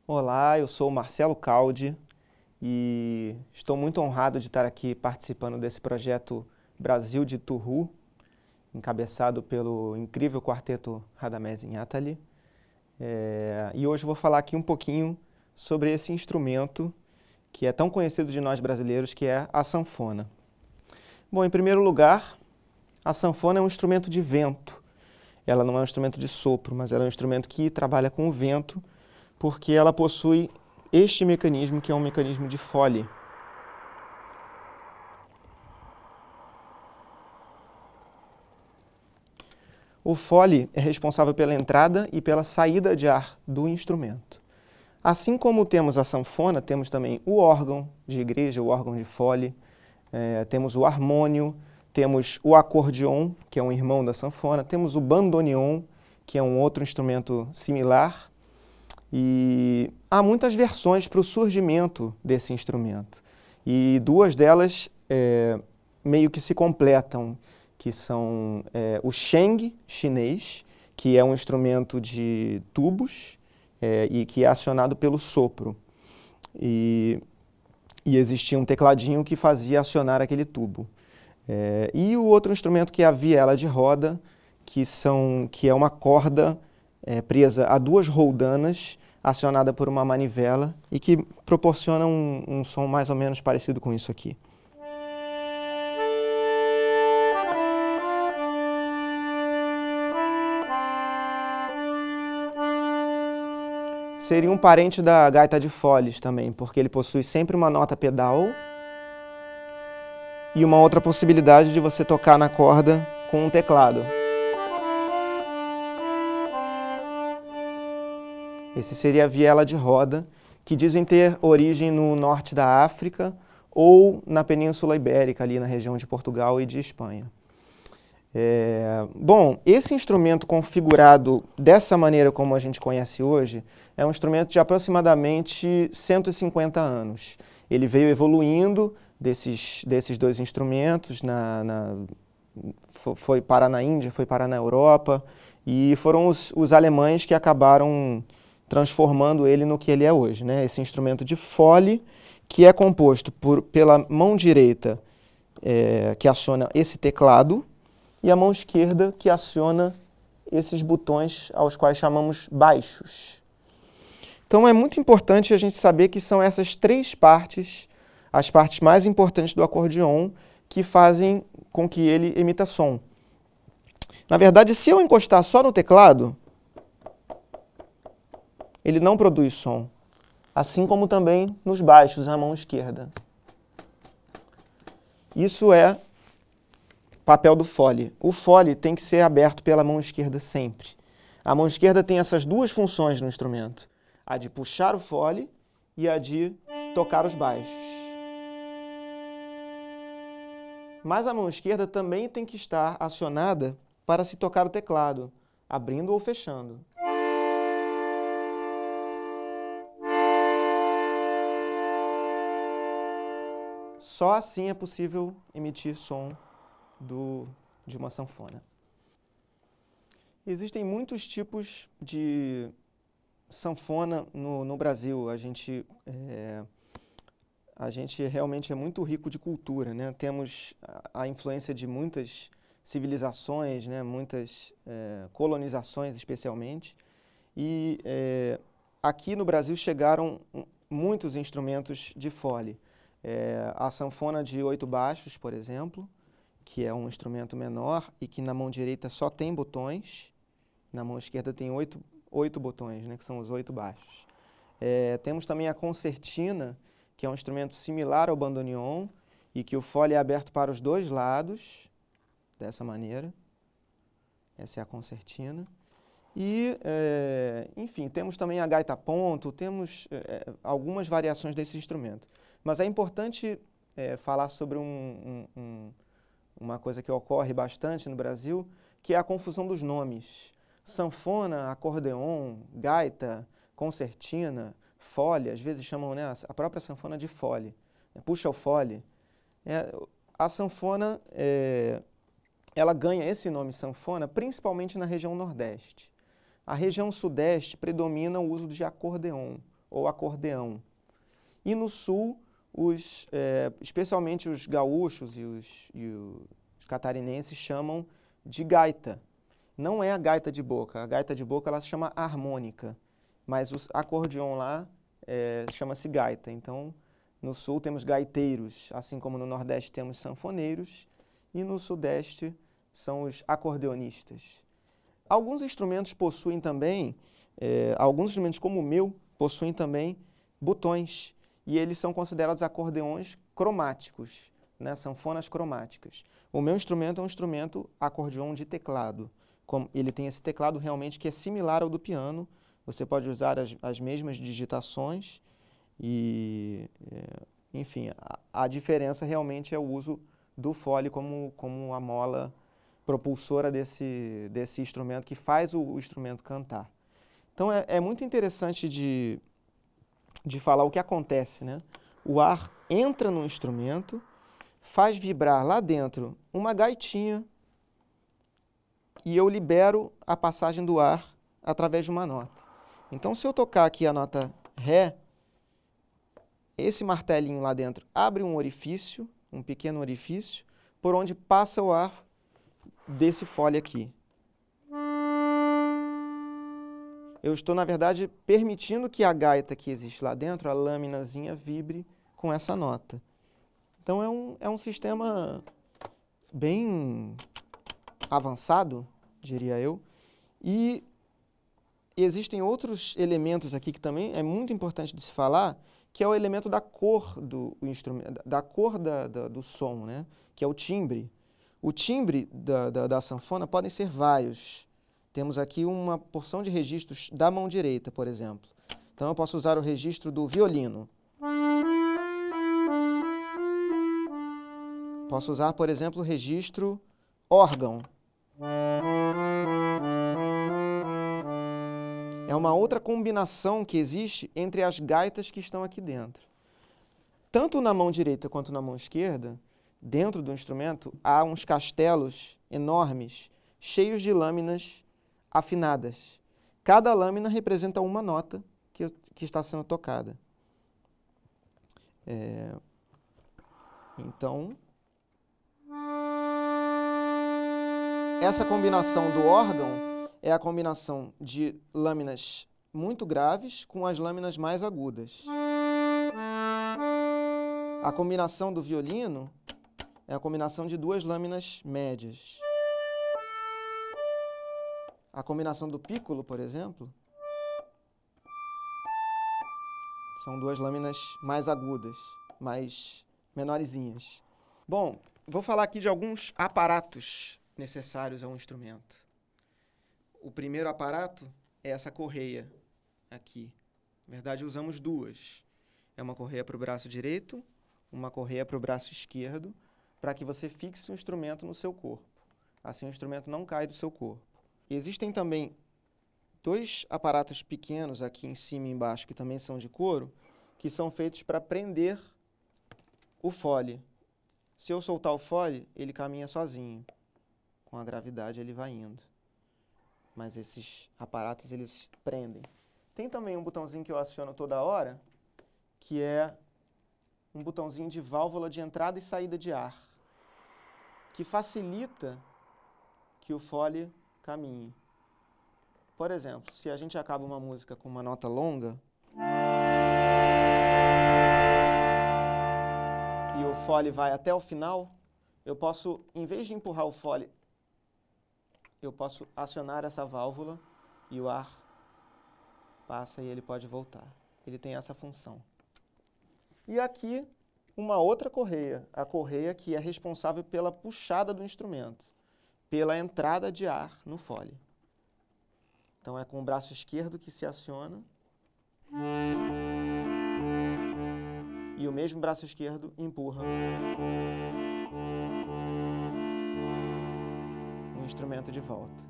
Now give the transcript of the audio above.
Olá, eu sou o Marcelo Caldi e estou muito honrado de estar aqui participando desse projeto Brasil de Turru, encabeçado pelo incrível quarteto Radamés Inátali. E hoje vou falar aqui um pouquinho sobre esse instrumento que é tão conhecido de nós brasileiros, que é a sanfona. Bom, em primeiro lugar, a sanfona é um instrumento de vento. Ela não é um instrumento de sopro, mas ela é um instrumento que trabalha com o vento, porque ela possui este mecanismo, que é um mecanismo de fole. O fole é responsável pela entrada e pela saída de ar do instrumento. Assim como temos a sanfona, temos também o órgão de igreja, o órgão de fole, temos o harmônio, temos o acordeon, que é um irmão da sanfona, temos o bandoneon, que é um outro instrumento similar, e há muitas versões para o surgimento desse instrumento. E duas delas meio que se completam, que são o sheng chinês, que é um instrumento de tubos e que é acionado pelo sopro. E existia um tecladinho que fazia acionar aquele tubo. E o outro instrumento que é a viela de roda, que é uma corda presa a duas roldanas, acionada por uma manivela e que proporciona um som mais ou menos parecido com isso aqui. Seria um parente da gaita de foles também, porque ele possui sempre uma nota pedal e uma outra possibilidade de você tocar na corda com um teclado. Esse seria a viela de roda, que dizem ter origem no norte da África ou na Península Ibérica, ali na região de Portugal e de Espanha. Bom, esse instrumento configurado dessa maneira como a gente conhece hoje é um instrumento de aproximadamente 150 anos. Ele veio evoluindo desses dois instrumentos, foi parar na Índia, foi parar na Europa, e foram os alemães que acabaram transformando ele no que ele é hoje, né? Esse instrumento de fole, que é composto pela mão direita, que aciona esse teclado, e a mão esquerda que aciona esses botões aos quais chamamos baixos. Então é muito importante a gente saber que são essas três partes, as partes mais importantes do acordeon, que fazem com que ele emita som. Na verdade, se eu encostar só no teclado, ele não produz som, assim como também nos baixos, na mão esquerda. Isso é papel do fole. O fole tem que ser aberto pela mão esquerda sempre. A mão esquerda tem essas duas funções no instrumento: a de puxar o fole e a de tocar os baixos. Mas a mão esquerda também tem que estar acionada para se tocar o teclado, abrindo ou fechando. Só assim é possível emitir som de uma sanfona. Existem muitos tipos de sanfona no Brasil. A gente realmente é muito rico de cultura, né? Temos a influência de muitas civilizações, né? Muitas colonizações especialmente. E aqui no Brasil chegaram muitos instrumentos de fole. A sanfona de 8 baixos, por exemplo, que é um instrumento menor e que na mão direita só tem botões, na mão esquerda tem 8 botões, né, que são os 8 baixos. Temos também a concertina, que é um instrumento similar ao bandoneon e que o fole é aberto para os dois lados, dessa maneira. Essa é a concertina. E, enfim, temos também a gaita ponto, temos algumas variações desse instrumento. Mas é importante falar sobre uma coisa que ocorre bastante no Brasil, que é a confusão dos nomes. Sanfona, acordeon, gaita, concertina, fole, às vezes chamam, né, a própria sanfona de fole, puxa o fole. A sanfona, ela ganha esse nome sanfona principalmente na região Nordeste. A região Sudeste predomina o uso de acordeon, ou acordeão. E no sul, especialmente os gaúchos e os catarinenses chamam de gaita. Não é a gaita de boca. A gaita de boca ela se chama harmônica, mas o acordeon lá chama-se gaita. Então, no sul temos gaiteiros, assim como no nordeste temos sanfoneiros, e no sudeste são os acordeonistas. Alguns instrumentos possuem também, alguns instrumentos como o meu, possuem também botões, e eles são considerados acordeões cromáticos, né? Sanfonas cromáticas. O meu instrumento é um instrumento acordeon de teclado. Ele tem esse teclado realmente que é similar ao do piano, você pode usar as mesmas digitações e, enfim, a diferença realmente é o uso do fole como a mola propulsora desse instrumento que faz o instrumento cantar. Então é muito interessante de falar o que acontece, né? O ar entra no instrumento, faz vibrar lá dentro uma gaitinha e eu libero a passagem do ar através de uma nota. Então, se eu tocar aqui a nota Ré, esse martelinho lá dentro abre um orifício, um pequeno orifício, por onde passa o ar desse fole aqui. Eu estou, na verdade, permitindo que a gaita que existe lá dentro, a lâminazinha, vibre com essa nota. Então é um sistema bem avançado, diria eu, e existem outros elementos aqui que também é muito importante de se falar, que é o elemento da cor do instrumento, da cor do som, né? Que é o timbre. O timbre da sanfona podem ser vários. Temos aqui uma porção de registros da mão direita, por exemplo. Então eu posso usar o registro do violino. Posso usar, por exemplo, o registro órgão. É uma outra combinação que existe entre as gaitas que estão aqui dentro. Tanto na mão direita quanto na mão esquerda, dentro do instrumento, há uns castelos enormes, cheios de lâminas afinadas. Cada lâmina representa uma nota que está sendo tocada. Então, essa combinação do órgão é a combinação de lâminas muito graves com as lâminas mais agudas. A combinação do violino é a combinação de duas lâminas médias. A combinação do piccolo, por exemplo, são duas lâminas mais agudas, mais menorzinhas. Bom, vou falar aqui de alguns aparatos necessários a um instrumento. O primeiro aparato é essa correia aqui. Na verdade, usamos duas. É uma correia para o braço direito, uma correia para o braço esquerdo, para que você fixe o instrumento no seu corpo. Assim o instrumento não cai do seu corpo. E existem também dois aparatos pequenos aqui em cima e embaixo, que também são de couro, que são feitos para prender o fole. Se eu soltar o fole, ele caminha sozinho. Com a gravidade ele vai indo. Mas esses aparatos, eles prendem. Tem também um botãozinho que eu aciono toda hora, que é um botãozinho de válvula de entrada e saída de ar, que facilita que o fole caminhe. Por exemplo, se a gente acaba uma música com uma nota longa, e o fole vai até o final, eu posso, em vez de empurrar o fole, eu posso acionar essa válvula e o ar passa e ele pode voltar. Ele tem essa função. E aqui, uma outra correia, a correia que é responsável pela puxada do instrumento, pela entrada de ar no fole. Então é com o braço esquerdo que se aciona e o mesmo braço esquerdo empurra o instrumento de volta.